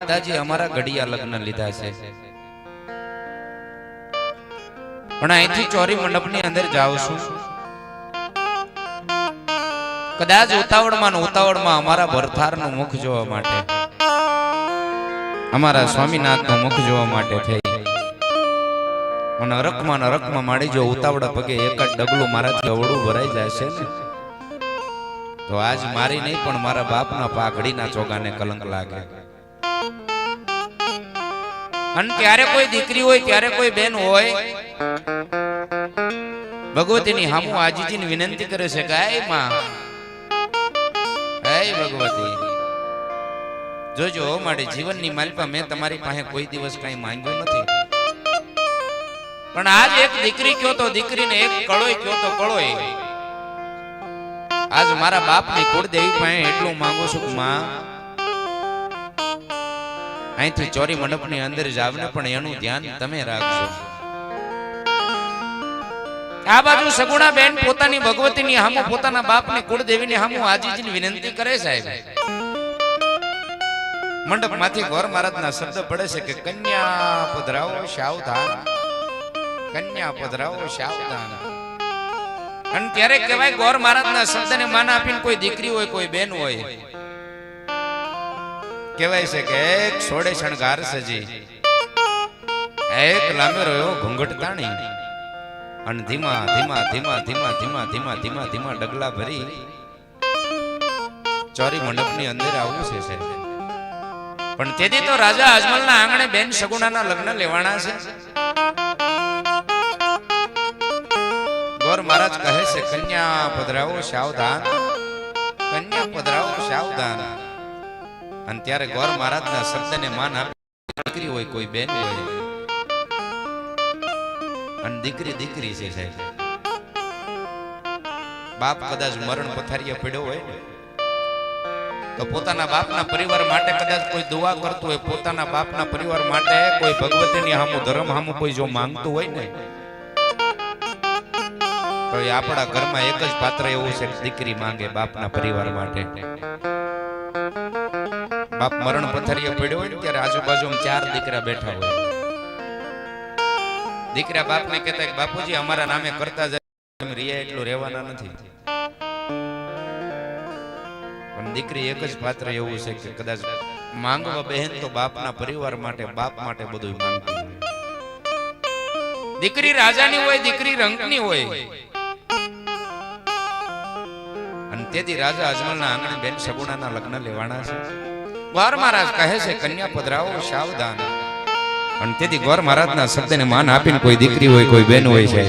પિતાજી અમારા ઘડિયા લગ્ન લીધા છે, પણ અહીંથી ચોરી મંડપની અંદર જાઉં છું, કદાચ ઉતાવળમાં અમારા ભરથારનું મુખ જોવા માટે, અમારા સ્વામીનાથનું મુખ જોવા માટે થઈ અને રકમાં માડી જો ઉતાવળા પગે એક જ ડગલું મારાથી અવળું ભરાઈ જાય છે ને, તો આજ મારી નહીં પણ મારા બાપના પાઘડીના ચોગાને કલંક લાગે. અને ત્યારે કોઈ દીકરી હોય, ત્યારે કોઈ બેન હોય, ભગવતીની હામુ આજીજીને વિનંતી કરે છે કે હે માં, હે ભગવતી, જોજો મારી જીવનની માલિકા, મેં તમારી પાસે કોઈ દિવસ કઈ માંગ્યું નથી, પણ આજ એક દીકરી કયો તો દીકરીને, એક કળોય કયો તો કળોય, આજ મારા બાપની કુળદેવી પાસે એટલું માંગુ છું કે માં, અહીંથી ચોરી મંડપની અંદર જાવને પણ એનું ધ્યાન તમે રાખજો. આ બાજુ સગુણા બેન પોતાની ભગવતીની હામુ, પોતાના બાપની કુળદેવીની હામુ આજીજીની વિનંતી કરે સાહેબ. મંડપમાંથી ગોર મહારાજના શબ્દ પડે છે કે કન્યા પધરાવો સાવધાન, કન્યા પધરાવો સાવધાન. અને ત્યારે કહેવાય ગોર મહારાજના શબ્દને માન આપીને કોઈ દીકરી હોય, કોઈ બેન હોય, કહેવાય છે કે એક સોડે શણગાર સજી, એક લાંબેરો એવો ઘૂંઘટ તાણી અને ધીમા ધીમા ધીમા ધીમા ધીમા ધીમા ધીમા ધીમા ડગલા ભરી ચોરી મંડપની અંદર આવવું છે. પણ તેથી તો રાજા અજમલના આંગણે બેન સગુણાના લગ્ન લેવાના છે. ગોર મહારાજ કહે છે કન્યા પધરાવો સાવધાન, કન્યા પધરાવો સાવધાન. અને ત્યારે ગોર મહારાજના શબ્દને માન આપી, દીકરી હોય, કોઈ બેન હોય, અને દીકરી દીકરી છે સાહેબ. બાપ કદાચ મરણ પથારીએ પડ્યો હોય ને, તો પોતાના બાપના પરિવાર માટે કદાચ કોઈ દુઆ કરતું હોય, પોતાના બાપના પરિવાર માટે કોઈ ભગવતીની હામુ, ધર્મ હામુ કોઈ જો માંગતું હોય ને, તો એ આપણા ઘરમાં એક જ પાત્ર એવું છે, દીકરી માંગે બાપના પરિવાર માટે. બાપ મરણ પથારીએ પડ્યો હોય ને, ત્યારે આજુબાજુ 4 દીકરા બેઠા હોય. દીકરા બાપને કહેતા કે બાપુજી અમારા નામે કરતા જાય, તમે રિયા એટલું રહેવાના નથી. પણ દીકરી એક જ પાત્ર એવું છે કે કદાચ માંગવા બહેન તો બાપના પરિવાર માટે, બાપ માટે બધું માંગતી હોય. દીકરી રાજાની હોય, દીકરી રંગની હોય. અને તેથી રાજા અજમલના આંગણે બેન સગુણાના લગ્ન લેવાના છે. ગોર મહારાજ કહે છે કન્યા પધરાવો સાવધાન. અને તેથી ગોર મહારાજના શબ્દને માન આપીને કોઈ દીકરી હોય, કોઈ બેન હોય છે,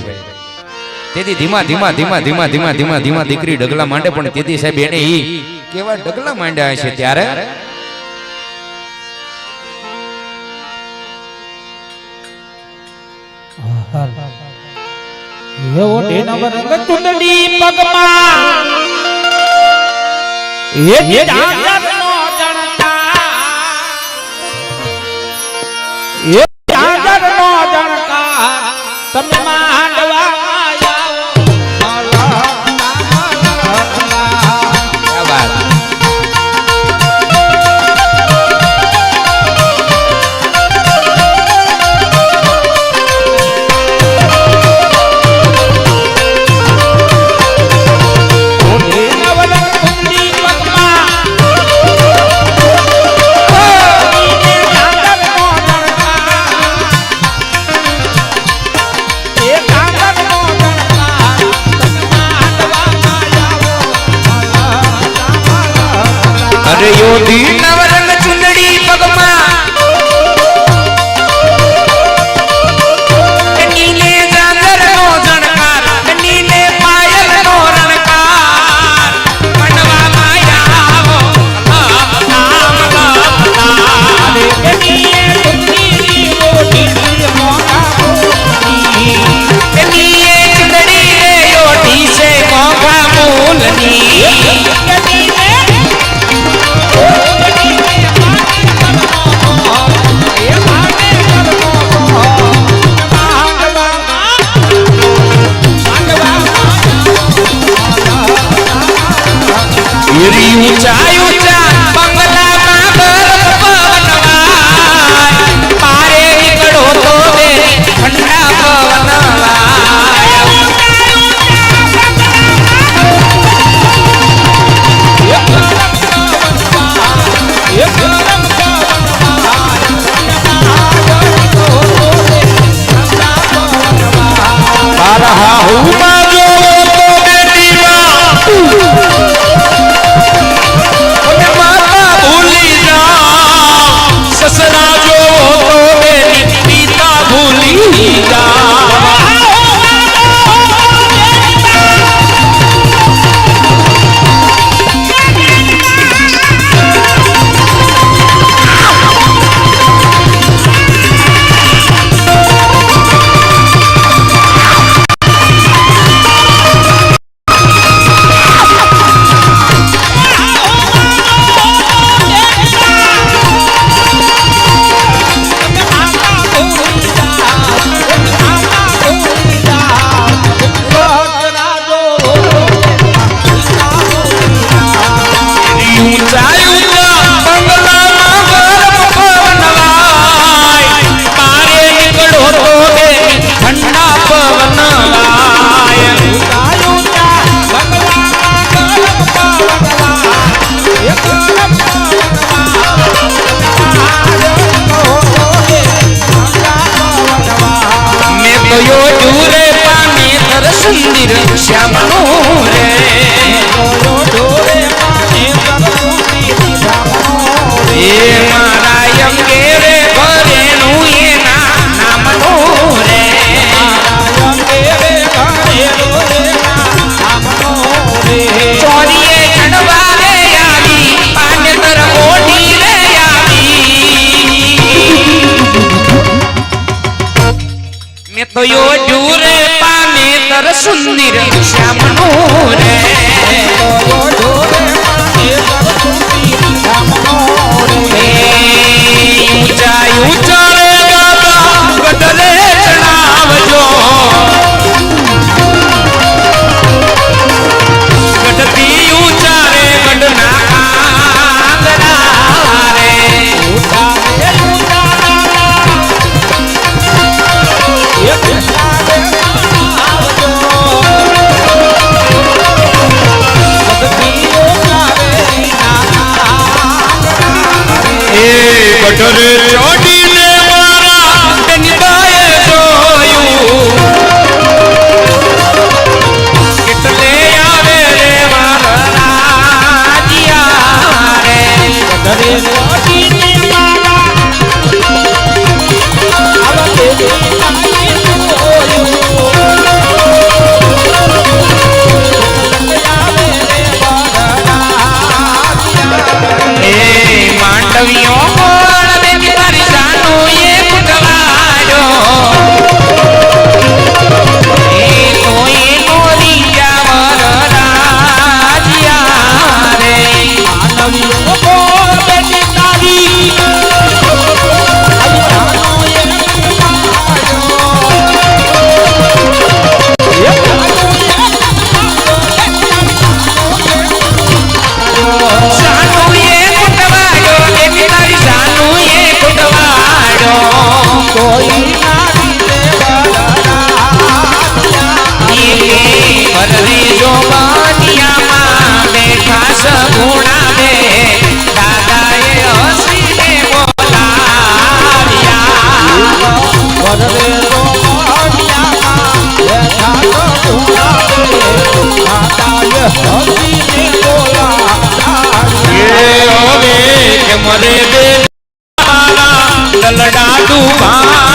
તેથી ધીમા ધીમા ધીમા ધીમા ધીમા ધીમા ધીમા દીકરી ડગલા માંડે. પણ તેથી સાહેબ એને ઈ કેવા ડગલા માંડ્યા છે, ત્યારે એવો ડેનવર રંગ ચુંદડી પગમાં, એ ચાંદરનો જણકાર, એ ચાંદરનો જણકાર, તમે માંડવા યોધી નવરંગ ચુંદડી પગમાં, નીલે જાંગરનો જણકાર, નીલે પાયલનો રણકાર, મંડવામાં આવો નીએ ચુંદડી રે યોધી છે મોઘા મૂલની. સુંદર શ્યામનું રે જોયો ઢોરે માને સરસ્વતી ધામનો રે એ મારા અંગે રે ભરેલું એના નામનું રે મારા અંગે રે ઘરેલો રે નામનો રે ચોરીએ ચડવા રે આવી પાનેતર મોઢી રે આવી મેં તો યોડ્યું રે પાનેતર સુંદર શ્યામનું રે જોયો ઢોરે માને સરસ્વતી ધામનો રે ઊંચા ઊંચા રે દાદા ગઢ રે ચડાવજો ગઢથી ઊંચા રે ગઢના આંગણા રે ઉઠા રે ઉઠા એ કૃષ્ણા રે આવજો સદપીઓ ચારે એ ગઢરે ચોટીને મારા બેનબાએ જોયું કેટલે આવે રે મારા રાજિયા રે ઘરે ચોટીને મારા આવતે દેખાય જોયું આવે રે બરડા એ માંડવીઓ કોણ બેન તારી જાનું એ ફૂટવાડ્યો એ તોય નોરી જાવર રાજિયા રે માનવીઓ બોલ બેટી તારી અવિધાનો એ જાનું એ ફૂટવાડ્યો બેન તારી જાનું એ ફૂટવાડ્યો કોઈ નારી રે ભરવે જો બાનિયામાં બેઠા સગુણા રે દાદાએ હસીને બોલાવ્યા વરવે રો મારિયામાં બેઠા તો ગુણાવે માતાએ હસીને બોલાવ્યા એ હવે કે મરે દે દલડા ડૂબા